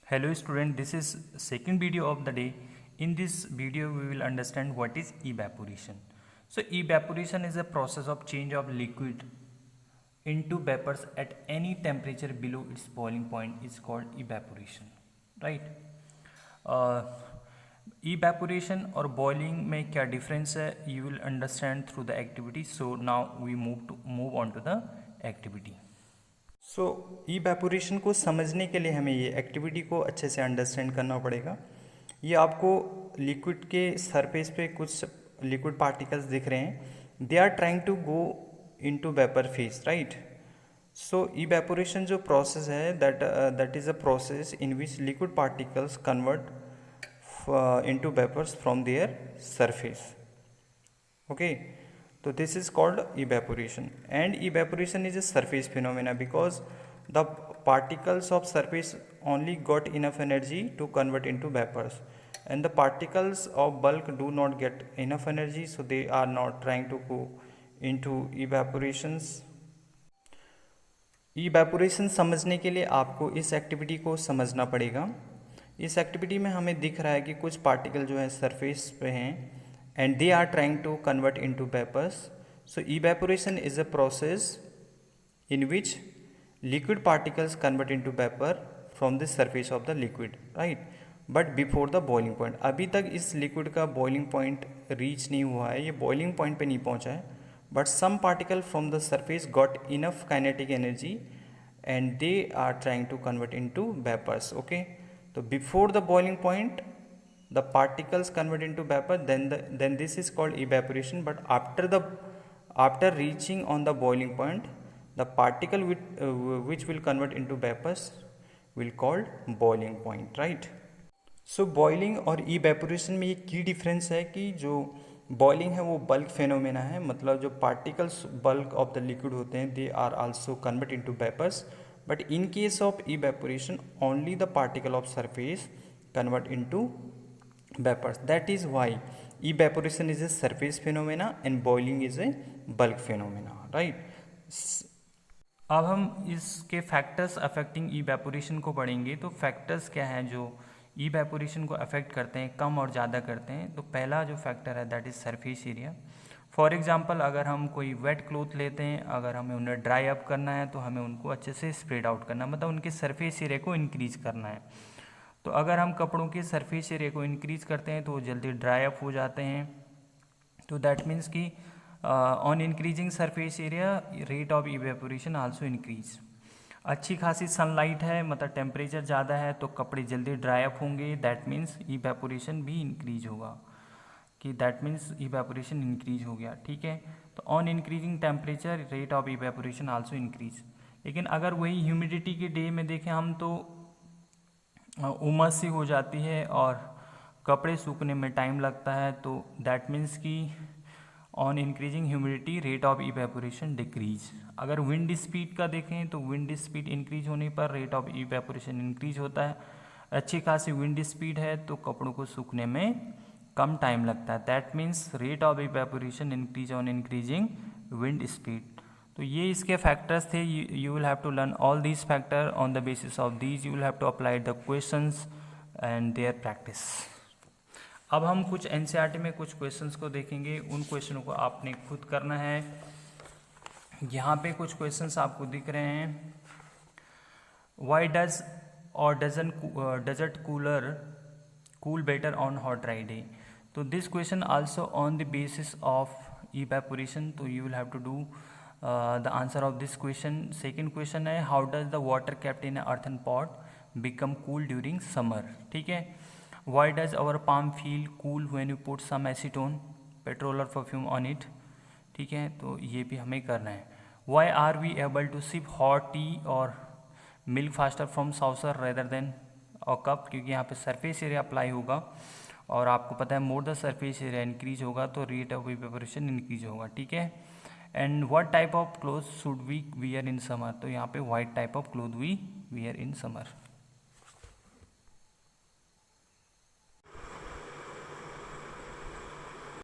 Hello student, this is second video of the day. In this video we will understand what is evaporation. So evaporation is a process of change of liquid into vapors at any temperature below its boiling point is called evaporation, right? Evaporation और boiling में क्या difference है you will understand through the activity. So now we move on to the activity. So evaporation को समझने के लिए हमें ये एक्टिविटी को अच्छे से अंडरस्टैंड करना पड़ेगा। ये आपको लिक्विड के सरफेस पे कुछ लिक्विड पार्टिकल्स दिख रहे हैं, they are trying to go into vapour phase, right. So evaporation जो प्रोसेस है that is a process in which liquid particles convert into vapours from their surface, okay. So this is called evaporation, and evaporation is a surface phenomena because the particles of surface only got enough energy to convert into vapors, and the particles of bulk do not get enough energy, so they are not trying to go into evaporations. evaporation समझने के लिए आपको इस activity को समझना पड़ेगा। इस activity में हमें दिख रहा है कि कुछ पार्टिकल जो है सरफेस पे हैं and they are trying to convert into vapors. So evaporation is a process in which liquid particles convert into vapor from the surface of the liquid, right? But before the boiling point, अभी तक इस liquid का boiling point reach नहीं हुआ है, ये boiling point पे नहीं पहुंचा है, but some particle from the surface got enough kinetic energy and they are trying to convert into vapors, okay? So before the boiling point the particles convert into vapor, then this is called evaporation. But after reaching on the boiling point, the particle which will convert into vapors will called boiling point, right? So boiling और evaporation में ये की difference है कि जो boiling है वो bulk phenomena है, मतलब जो particles bulk of the liquid होते हैं they are also convert into vapors, but in case of evaporation only the particle of surface convert into vapors. That is why evaporation is a surface phenomena and boiling is a bulk phenomena, right? अब हम इसके factors affecting evaporation को पढ़ेंगे। तो factors क्या हैं जो evaporation को अफेक्ट करते हैं, कम और ज़्यादा करते हैं। तो पहला जो फैक्टर है that is surface area. For example अगर हम कोई वेट क्लोथ लेते हैं, अगर हमें उन्हें ड्राई अप करना है तो हमें उनको अच्छे से स्प्रेड आउट करना, मतलब उनके सरफेस एरिया को इंक्रीज़ करना है। तो अगर हम कपड़ों के सरफेस एरिया को इंक्रीज़ करते हैं तो वो जल्दी ड्राई अप हो जाते हैं। तो दैट मीन्स कि on increasing surface area rate of evaporation also increase. अच्छी खासी सनलाइट है, मतलब टेम्परेचर ज़्यादा है तो कपड़े जल्दी ड्राई अप होंगे, दैट मीन्स इवेपोरेशन भी इंक्रीज होगा, कि दैट मीन्स इवेपोरेशन इंक्रीज हो गया, ठीक है। तो on increasing temperature rate of evaporation also increase. लेकिन अगर वही ह्यूमिडिटी के डे में देखें हम तो उमस सी हो जाती है और कपड़े सूखने में टाइम लगता है, तो दैट मीन्स कि on increasing humidity rate of evaporation decrease. अगर विंड स्पीड का देखें तो विंड स्पीड इंक्रीज होने पर रेट ऑफ इवेपोरेशन इंक्रीज होता है। अच्छी खासी विंड स्पीड है तो कपड़ों को सूखने में कम टाइम लगता है, that means rate of evaporation increase on increasing wind speed. तो ये इसके फैक्टर्स थे। You will have to learn all these factor, on the basis of these you will have to apply the questions and their practice. अब हम कुछ NCERT में कुछ questions को देखेंगे, उन क्वेश्चनों को आपने खुद करना है। यहाँ पे कुछ क्वेश्चंस आपको दिख रहे हैं। वाई डज और doesn't cooler cool better on hot dry day. तो this question also on the basis of evaporation, तो you will have to do the answer of this question. Second question है how does the water kept in an earthen pot become cool during summer, ठीक है। Why does our palm feel cool when you put some acetone, petrol or perfume on it, ठीक है। तो ये भी हमें करना है। Why are we able to sip hot tea or milk faster from saucer rather than a cup, क्योंकि यहाँ पे सरफेस एरिया अप्लाई होगा और आपको पता है more the surface area increase होगा तो रेट ऑफ इवेपोरेशन इंक्रीज होगा, ठीक है। And what type of cloth should we wear in summer, तो यहाँ पे white type of cloth we wear in summer.